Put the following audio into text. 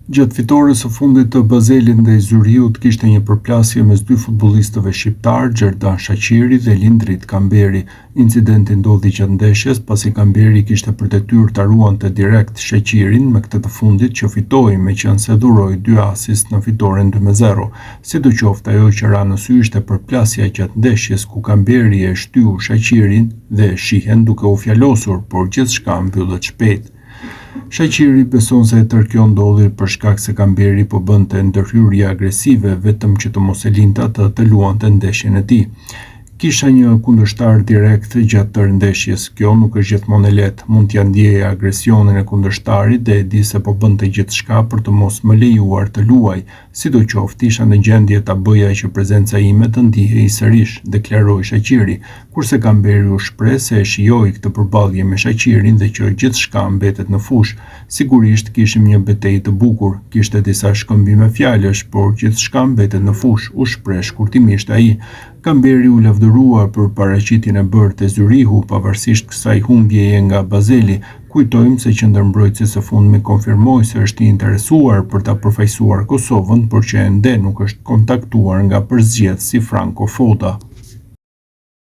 Gjatë fitores së fundit të Bazelit ndaj Zyrhiut kishte një përplasje mes dy futbollistëve shqiptar, Xherdan Shaqiri dhe Lindrit Kamberi. Incidenti ndodhi gjatë ndeshjes pasi Kamberi kishte për detyrë ta ruante direkt Shaqirin me këtë të fundit që fitoi meqense dhuroi 2 asist në fitoren 2-0. Sidoqoftë, ajo që ra në sy ishte përplasja gjatë ndeshjes ku Kamberi e shtyu Shaqirin dhe shihen duke u fjalosur, por gjithçka mbyllet shpejt. Shaqiri beson se e tërë kjo ndodhi për shkak se Kamberi po bënte ndërhyrje agresive vetëm që të mos e linte atë të luante ndeshjen e tij. Kisha një kundërshtar direkt gjatë tërë ndeshjes. Kjo nuk është gjithmonë e lehtë. Mund t'ja ndjej agresionin e kundërshtarit dhe e di se po bënte gjithçka për të mos më lejuar të luaj. Sidoqoftë, isha në gjendje ta bëja që prezenca ime të ndihej sërish, deklaroi Shaqiri, kurse Kamberi u shpreh se e shijoi këtë përballje me Shaqirin dhe që gjithçka mbetet në fushë. Sigurisht kishim një betejë të bukur, kishte disa shkëmbime fjalësh, por gjithçka mbetet në fushë, u shpreh shkurtimisht ai. Kamberi u lavdërua për paraqitjen e bërë te Zyrhiu pavarësisht kësaj humbjeje nga Bazeli. Kujtojmë se qendërmbrojtësi së fundmi konfirmoi se është i interesuar për ta përfaqësuar Kosovën, por që ende nuk është kontaktuar nga përzgjedhësi Franco Foda.